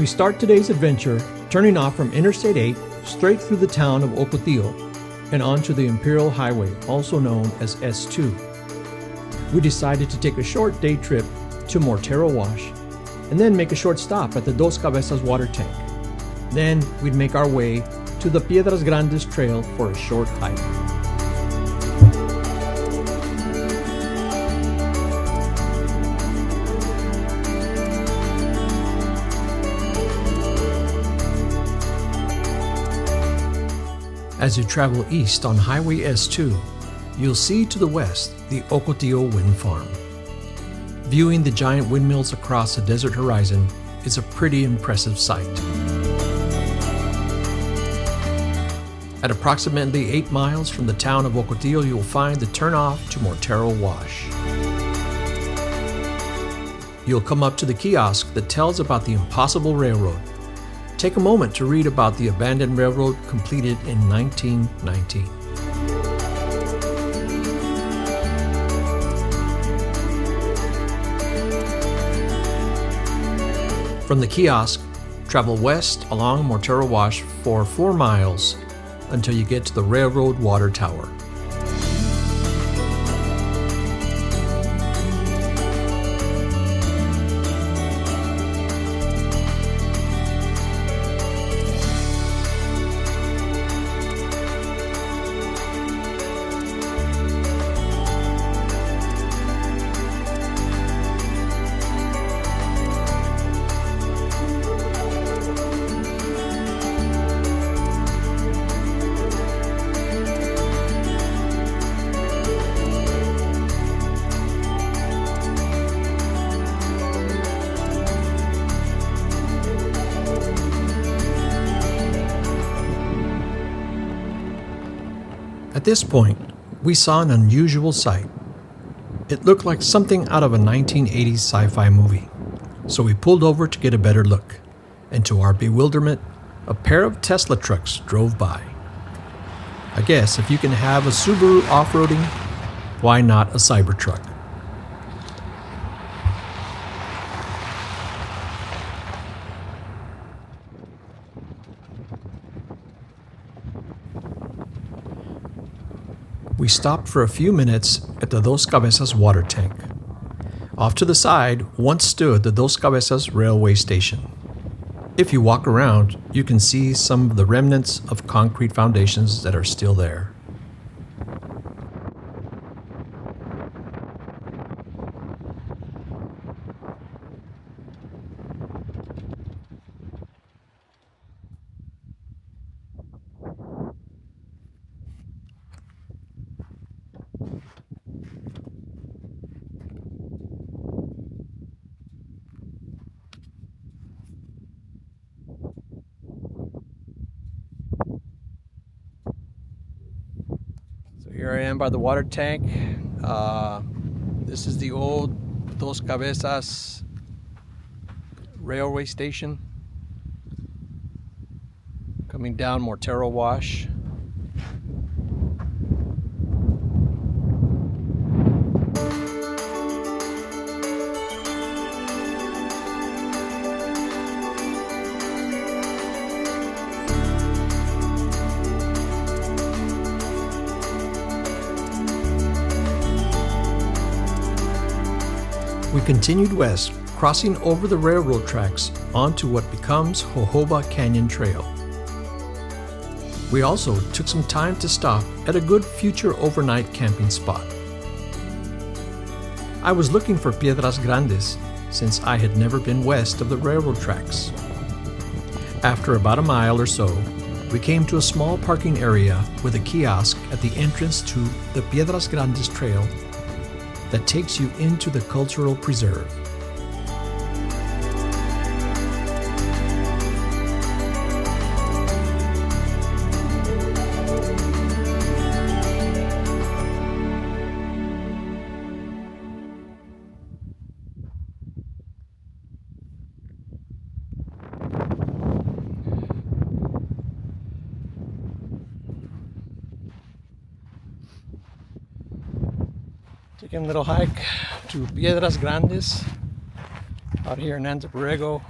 We start today's adventure turning off from Interstate 8 straight through the town of Ocotillo and onto the Imperial Highway, also known as S2. We decided to take a short day trip to Mortero Wash and then make a short stop at the Dos Cabezas water tank. Then we'd make our way to the Piedras Grandes trail for a short hike. As you travel east on Highway S2, you'll see to the west the Ocotillo Wind Farm. Viewing the giant windmills across the desert horizon is a pretty impressive sight. At approximately 8 miles from the town of Ocotillo, you'll find the turnoff to Mortero Wash. You'll come up to the kiosk that tells about the Impossible Railroad. Take a moment to read about the abandoned railroad completed in 1919. From the kiosk, travel west along Mortero Wash for 4 miles until you get to the railroad water tower. At this point, we saw an unusual sight. It looked like something out of a 1980s sci-fi movie, so we pulled over to get a better look, and to our bewilderment, a pair of Tesla trucks drove by. I guess if you can have a Subaru off-roading, why not a Cybertruck? We stopped for a few minutes at the Dos Cabezas water tank. Off to the side once stood the Dos Cabezas railway station. If you walk around, you can see some of the remnants of concrete foundations that are still there. Here I am by the water tank. This is the old Dos Cabezas railway station. Coming down Mortero Wash. We continued west, crossing over the railroad tracks onto what becomes Jojoba Canyon Trail. We also took some time to stop at a good future overnight camping spot. I was looking for Piedras Grandes since I had never been west of the railroad tracks. After about a mile or so, we came to a small parking area with a kiosk at the entrance to the Piedras Grandes Trail that takes you into the cultural preserve. Taking a little hike to Piedras Grandes out here in Anza Borrego.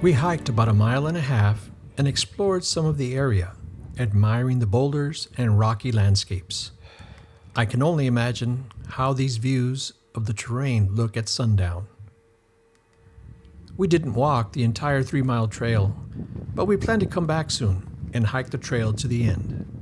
We hiked about a mile and a half and explored some of the area, admiring the boulders and rocky landscapes. I can only imagine how these views of the terrain look at sundown. We didn't walk the entire 3-mile trail, but we plan to come back soon and hike the trail to the end.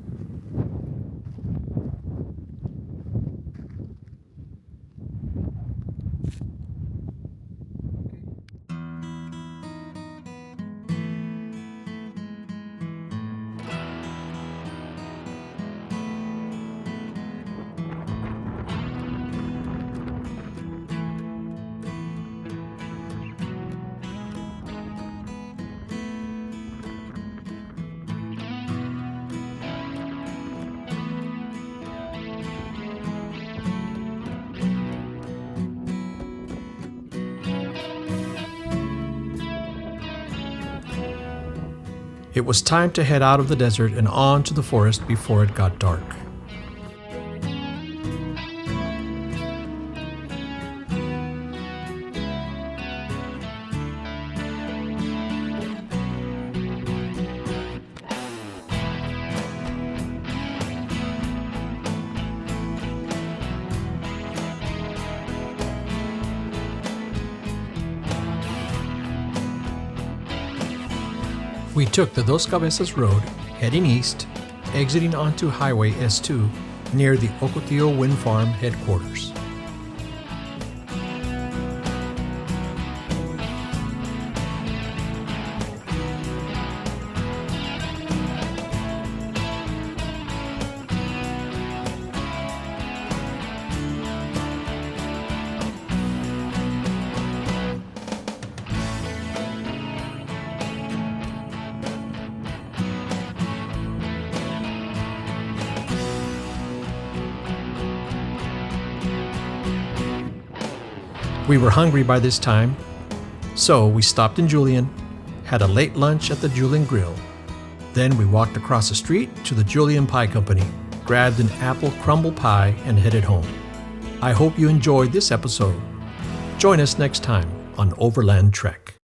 It was time to head out of the desert and on to the forest before it got dark. We took the Dos Cabezas road, heading east, exiting onto Highway S2 near the Ocotillo Wind Farm headquarters. We were hungry by this time, so we stopped in Julian, had a late lunch at the Julian Grill. Then we walked across the street to the Julian Pie Company, grabbed an apple crumble pie, and headed home. I hope you enjoyed this episode. Join us next time on Overland Trek.